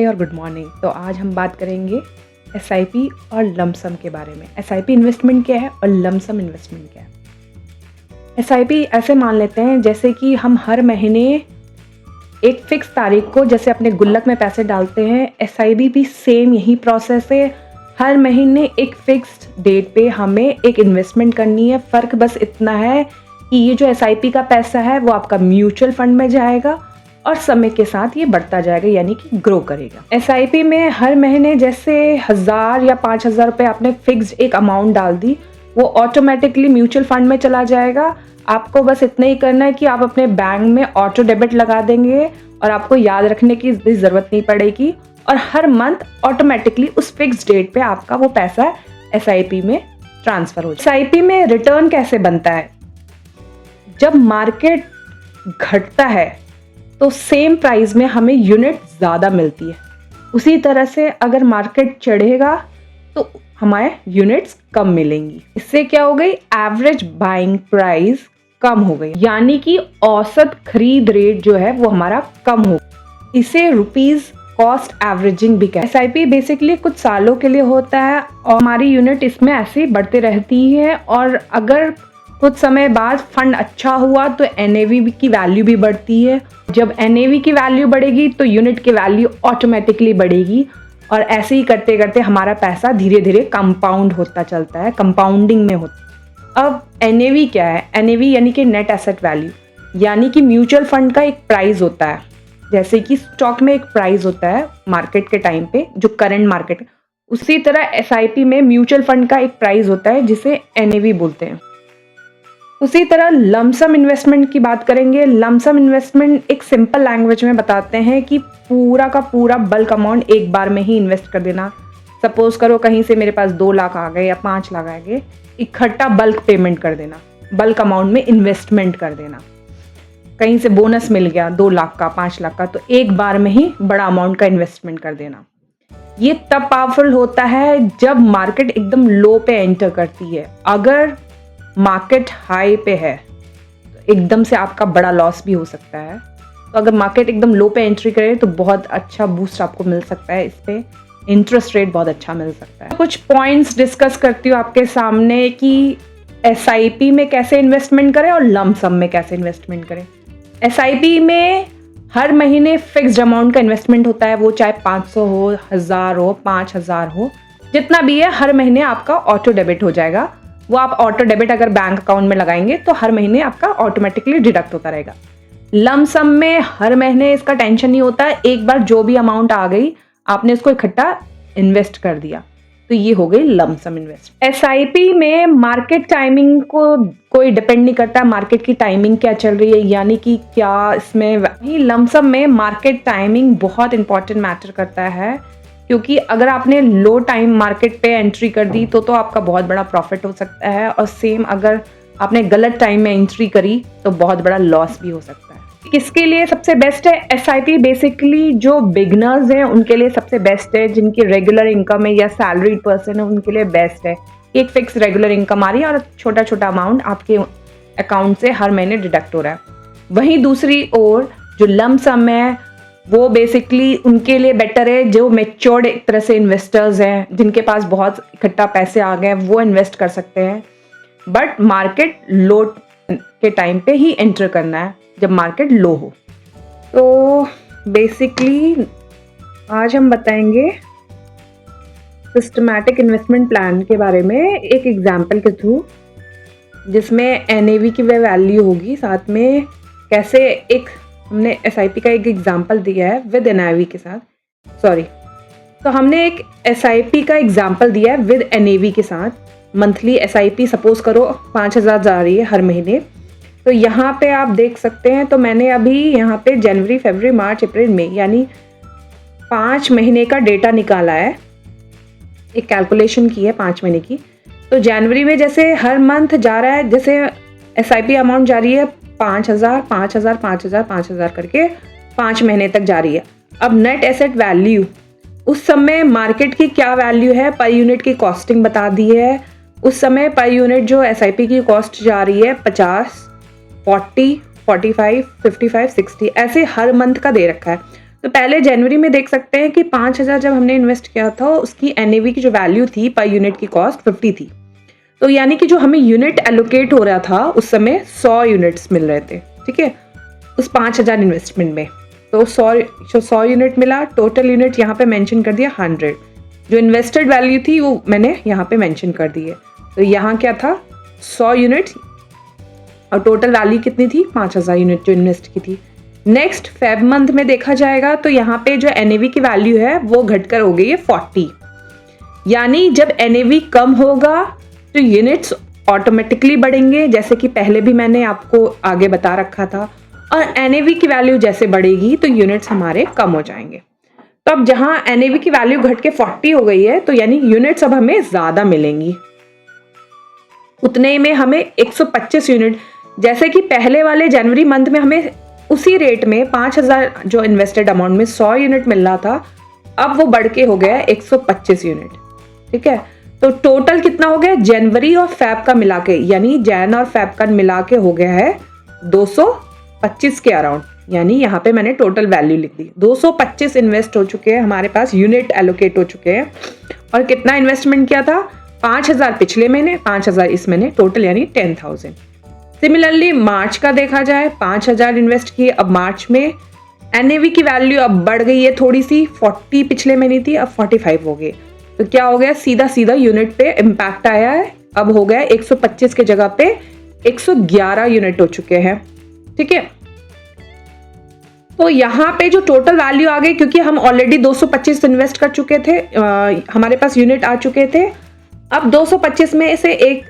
नमस्ते और good morning. तो आज हम बात करेंगे एसआईपी और लमसम के बारे में। एसआईपी इन्वेस्टमेंट क्या है और लमसम इन्वेस्टमेंट क्या है। एसआईपी ऐसे मान लेते हैं जैसे कि हम हर महीने एक फिक्स तारीख को जैसे अपने गुल्लक में पैसे डालते हैं, एसआईपी भी सेम यही प्रोसेस है। हर महीने एक फिक्स्ड डेट पे हमें एक इन्वेस्टमेंट करनी है। फ़र्क बस इतना है कि ये जो एसआईपी का पैसा है वो आपका म्यूचुअल फंड में जाएगा और समय के साथ ये बढ़ता जाएगा, यानी कि ग्रो करेगा। एसआईपी में हर महीने जैसे 1000 या 5000 रुपये आपने फिक्स्ड एक अमाउंट डाल दी, वो ऑटोमेटिकली म्यूचुअल फंड में चला जाएगा। आपको बस इतना ही करना है कि आप अपने बैंक में ऑटो डेबिट लगा देंगे और आपको याद रखने की भी ज़रूरत नहीं पड़ेगी और हर मंथ ऑटोमेटिकली उस फिक्स डेट पे आपका वो पैसा एसआईपी में ट्रांसफ़र हो जाए। एसआईपी में रिटर्न कैसे बनता है? जब मार्केट घटता है तो सेम प्राइस में हमें यूनिट ज़्यादा मिलती है। उसी तरह से अगर मार्केट चढ़ेगा तो हमारे यूनिट्स कम मिलेंगी। इससे क्या हो गई? एवरेज बाइंग प्राइस कम हो गई, यानी कि औसत खरीद रेट जो है वो हमारा कम हो। इसे रुपीस कॉस्ट एवरेजिंग भी कहते हैं। एसआईपी बेसिकली कुछ सालों के लिए होता है और हमारी यूनिट इसमें ऐसे ही बढ़ते रहती है और अगर कुछ समय बाद फंड अच्छा हुआ तो एनएवी की वैल्यू भी बढ़ती है। जब एनएवी की वैल्यू बढ़ेगी तो यूनिट की वैल्यू ऑटोमेटिकली बढ़ेगी और ऐसे ही करते करते हमारा पैसा धीरे धीरे कंपाउंड होता चलता है, कंपाउंडिंग में होता। अब एनएवी क्या है? एनएवी यानी कि नेट एसेट वैल्यू, यानी कि म्यूचुअल फंड का एक प्राइस होता है। जैसे कि स्टॉक में एक प्राइस होता है मार्केट के टाइम पे, जो करंट मार्केट, उसी तरह एसआईपी में म्यूचुअल फंड का एक प्राइस होता है जिसे एनएवी बोलते हैं। उसी तरह लमसम इन्वेस्टमेंट की बात करेंगे। लमसम इन्वेस्टमेंट एक सिंपल लैंग्वेज में बताते हैं कि पूरा का पूरा बल्क अमाउंट एक बार में ही इन्वेस्ट कर देना। सपोज करो कहीं से मेरे पास 2 लाख आ गए या 5 लाख आ गए, इकट्ठा बल्क पेमेंट कर देना, बल्क अमाउंट में इन्वेस्टमेंट कर देना। कहीं से बोनस मिल गया 2 लाख का, 5 लाख का, तो एक बार में ही बड़ा अमाउंट का इन्वेस्टमेंट कर देना। ये तब पावरफुल होता है जब मार्केट एकदम लो पे एंटर करती है। अगर मार्केट हाई पे है तो एकदम से आपका बड़ा लॉस भी हो सकता है। तो अगर मार्केट एकदम लो पे एंट्री करे तो बहुत अच्छा बूस्ट आपको मिल सकता है। इस पे इंटरेस्ट रेट बहुत अच्छा मिल सकता है। कुछ पॉइंट्स डिस्कस करती हूँ आपके सामने कि एसआईपी में कैसे इन्वेस्टमेंट करें और लमसम में कैसे इन्वेस्टमेंट करें। एसआईपी में हर महीने फिक्स्ड अमाउंट का इन्वेस्टमेंट होता है, वो चाहे 500 हो, 1000 हो, 5000 हो, जितना भी है हर महीने आपका ऑटो डेबिट हो जाएगा। वो आप ऑटो डेबिट अगर बैंक अकाउंट में लगाएंगे तो हर महीने आपका ऑटोमेटिकली डिडक्ट होता रहेगा। लमसम में हर महीने इसका टेंशन नहीं होता है, एक बार जो भी अमाउंट आ गई आपने उसको इकट्ठा इन्वेस्ट कर दिया, तो ये हो गई लमसम इन्वेस्ट। एसआईपी में मार्केट टाइमिंग को कोई डिपेंड नहीं करता, मार्केट की टाइमिंग क्या चल रही है, यानी कि क्या इसमें लमसम में मार्केट टाइमिंग बहुत इंपॉर्टेंट मैटर करता है, क्योंकि अगर आपने लो टाइम मार्केट पे एंट्री कर दी तो आपका बहुत बड़ा प्रॉफिट हो सकता है और सेम अगर आपने गलत टाइम में एंट्री करी तो बहुत बड़ा लॉस भी हो सकता है। किसके लिए सबसे बेस्ट है एसआईपी? बेसिकली जो बिगनर्स हैं उनके लिए सबसे बेस्ट है, जिनकी रेगुलर इनकम है या सैलरीड पर्सन है उनके लिए बेस्ट है। एक फिक्स रेगुलर इनकम आ रही है और छोटा छोटा अमाउंट आपके अकाउंट से हर महीने डिडक्ट हो रहा है। वहीं दूसरी ओर जो लमसम है वो बेसिकली उनके लिए बेटर है जो मैच्योर्ड एक तरह से इन्वेस्टर्स हैं, जिनके पास बहुत इकट्ठा पैसे आ गए, वो इन्वेस्ट कर सकते हैं। बट मार्केट लो के टाइम पे ही एंटर करना है, जब मार्केट लो हो। तो बेसिकली आज हम बताएंगे सिस्टमैटिक इन्वेस्टमेंट प्लान के बारे में एक एग्जांपल के थ्रू, जिसमें एनएवी की वह वैल्यू होगी, साथ में कैसे एक हमने एसआईपी का एक एग्जांपल दिया है विद एनएवी के साथ, तो हमने एक एसआईपी का एग्जांपल दिया है विद एनएवी के साथ। मंथली एसआईपी सपोज करो 5000 जा रही है हर महीने, तो यहाँ पे आप देख सकते हैं। तो मैंने अभी यहाँ पे जनवरी, फरवरी, मार्च, अप्रैल, मई यानी 5 महीने का डेटा निकाला है, एक कैलकुलेशन की है 5 महीने की। तो जनवरी में जैसे हर मंथ जा रहा है, जैसे एसआईपी अमाउंट जा रही है 5000, 5000, 5000, 5000 करके 5 महीने तक जा रही है। अब नेट एसेट वैल्यू, उस समय मार्केट की क्या वैल्यू है, पर यूनिट की कॉस्टिंग बता दी है। उस समय पर यूनिट जो एसआईपी की कॉस्ट जा रही है 50, 40, 45, 55, 60 ऐसे हर मंथ का दे रखा है। तो पहले जनवरी में देख सकते हैं कि 5,000 जब हमने इन्वेस्ट किया था उसकी एनएवी की जो वैल्यू थी पर यूनिट की कॉस्ट 50 थी। तो यानी कि जो हमें यूनिट एलोकेट हो रहा था उस समय 100 यूनिट्स मिल रहे थे, ठीक है, उस 5,000 इन्वेस्टमेंट में। तो 100 यूनिट मिला, टोटल यूनिट यहाँ पे मेंशन कर दिया 100। जो इन्वेस्टेड वैल्यू थी वो मैंने यहाँ पे मेंशन कर दी है। तो यहाँ क्या था 100 यूनिट और टोटल वैल्यू कितनी थी 5,000 यूनिट जो इन्वेस्ट की थी। नेक्स्ट फेब मंथ में देखा जाएगा तो यहाँ पे जो एनएवी की वैल्यू है वो घटकर हो गई है 40। यानी जब एनएवी कम होगा तो यूनिट्स ऑटोमेटिकली बढ़ेंगे, जैसे कि पहले भी मैंने आपको आगे बता रखा था। और एनएवी की वैल्यू जैसे बढ़ेगी तो यूनिट्स हमारे कम हो जाएंगे। तो अब जहां एनएवी की वैल्यू घट के 40 हो गई है तो यानी यूनिट्स अब हमें ज्यादा मिलेंगी। उतने में हमें 125 यूनिट, जैसे कि पहले वाले जनवरी मंथ में हमें उसी रेट में 5,000 जो इन्वेस्टेड अमाउंट में 100 यूनिट मिल रहा था, अब वो बढ़ के हो गया 125 यूनिट, ठीक है। तो टोटल कितना हो गया जनवरी और फैब का मिला के, यानी जैन और फैब का मिला के हो गया है 225 के अराउंड। यानी यहाँ पे मैंने टोटल वैल्यू लिख दी, 225 इन्वेस्ट हो चुके हैं हमारे पास, यूनिट एलोकेट हो चुके हैं। और कितना इन्वेस्टमेंट किया था 5,000 पिछले महीने, 5,000 इस महीने, टोटल यानी 10,000। सिमिलरली मार्च का देखा जाए 5,000 इन्वेस्ट किए, अब मार्च में एनएवी की वैल्यू अब बढ़ गई है थोड़ी सी, 40 पिछले महीने थी, अब 45 हो गई। तो क्या हो गया सीधा यूनिट पे इम्पैक्ट आया है, अब हो गया 125 के जगह पे 111 यूनिट हो चुके हैं, ठीक है। तो यहाँ पे जो टोटल वैल्यू आ गई, क्योंकि हम ऑलरेडी 225 इन्वेस्ट कर चुके थे, हमारे पास यूनिट आ चुके थे, अब 225 में से एक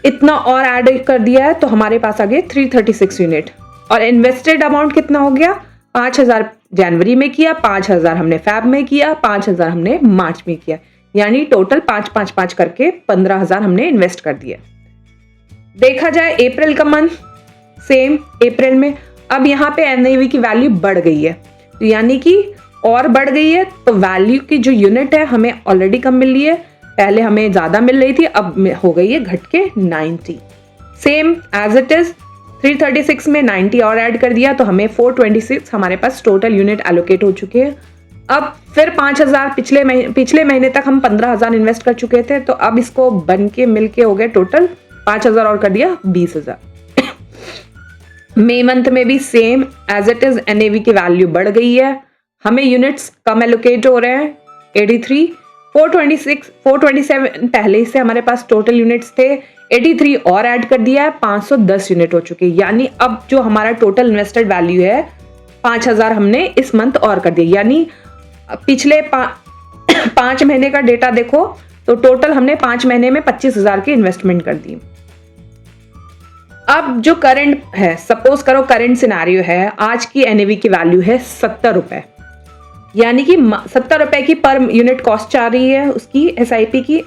इतना और ऐड कर दिया है तो हमारे पास आ गए 336 यूनिट। और इन्वेस्टेड अमाउंट कितना हो गया 5,000 जनवरी में किया, 5,000 हमने फैब में किया, 5,000 हमने मार्च में किया, यानी टोटल 5 करके 15,000 हमने इन्वेस्ट कर दिया। देखा जाए अप्रैल का मंथ, सेम अप्रैल में अब यहाँ पे एनएवी की वैल्यू बढ़ गई है, तो यानी कि और बढ़ गई है, तो वैल्यू की जो यूनिट है हमें ऑलरेडी कम मिल रही है, पहले हमें ज्यादा मिल रही थी, अब हो गई है घट के 90। सेम एज इट इज 336 में 90 और ऐड कर दिया तो हमें 426 हमारे पास टोटल यूनिट एलोकेट हो चुके हैं। अब फिर 5,000 पिछले महीने तक हम 15,000 इन्वेस्ट कर चुके थे, तो अब इसको बन के मिल के हो गए टोटल 5,000 और कर दिया 20,000। मई मंथ में भी same as it is NAV की वैल्यू बढ़ गई है, हमें यूनिट्स कम एलोकेट हो रहे हैं 83, 427 पहले से हमारे पास टोटल यूनिट्स थे, 83 और ऐड कर दिया है, 510 यूनिट हो चुके हैं। यानी अब जो हमारा टोटल इन्वेस्टेड वैल्यू है 5,000 हमने इस मंथ और कर दिया, यानी पिछले 5 महीने का डेटा देखो तो टोटल हमने 5 महीने में 25,000 की इन्वेस्टमेंट कर दी। अब जो करंट है, सपोज करो करंट सिनेरियो है, आज की एनएवी की वैल्यू है 70 रुपए, यानी कि 70 रुपए की पर यूनिट कॉस्ट आ रही है उसकी एसआईपी की।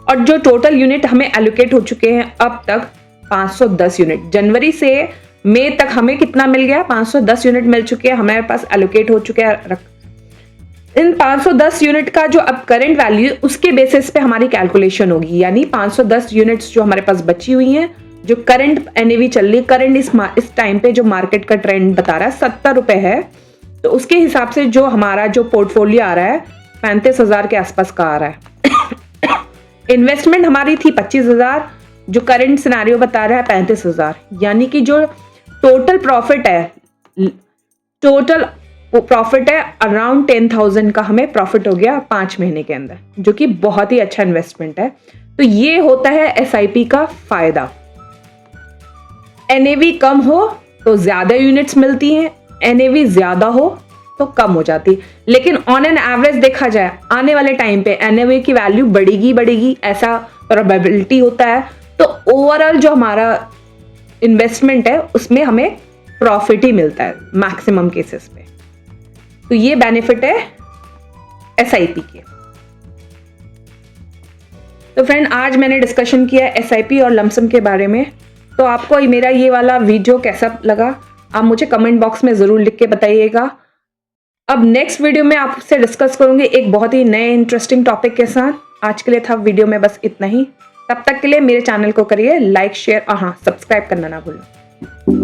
और जो टोटल यूनिट हमें एलोकेट हो चुके हैं अब तक 510 यूनिट, जनवरी से मई तक हमें कितना मिल गया 510 यूनिट मिल चुके हैं हमारे पास एलोकेट हो चुके हैं। इन 510 यूनिट का जो अब करंट वैल्यू उसके बेसिस पे हमारी कैलकुलेशन होगी, यानी 510 यूनिट्स जो हमारे पास बची हुई हैं, जो करंट एनएवी चल रही है, करंट इस टाइम पे जो मार्केट का ट्रेंड बता रहा है 70 रुपए है, तो उसके हिसाब से जो हमारा जो पोर्टफोलियो आ रहा है 35,000 के आसपास का आ रहा है। इन्वेस्टमेंट हमारी थी 25,000, जो करंट सिनेरियो बता रहा है 35,000, यानी कि जो टोटल प्रॉफिट है अराउंड 10,000 का हमें प्रॉफिट हो गया 5 महीने के अंदर, जो कि बहुत ही अच्छा इन्वेस्टमेंट है। तो ये होता है एसआईपी का फायदा। एनएवी कम हो तो ज्यादा यूनिट्स मिलती हैं, एनएवी ज्यादा हो तो कम हो जाती, लेकिन ऑन एन एवरेज देखा जाए आने वाले टाइम पे एनएवी की वैल्यू बढ़ेगी ऐसा प्रोबेबिलिटी होता है। तो ओवरऑल जो हमारा इन्वेस्टमेंट है उसमें हमें प्रॉफिट ही मिलता है मैक्सिमम केसेस पे। तो ये बेनिफिट है एसआईपी के। तो फ्रेंड, आज मैंने डिस्कशन किया एसआईपी और लमसम के बारे में। तो आपको मेरा ये वाला वीडियो कैसा लगा आप मुझे कमेंट बॉक्स में ज़रूर लिख के बताइएगा। अब नेक्स्ट वीडियो में आपसे डिस्कस करूंगी एक बहुत ही नए इंटरेस्टिंग टॉपिक के साथ। आज के लिए था वीडियो में बस इतना ही। तब तक के लिए मेरे चैनल को करिए लाइक, शेयर और हाँ, सब्सक्राइब करना ना भूलें।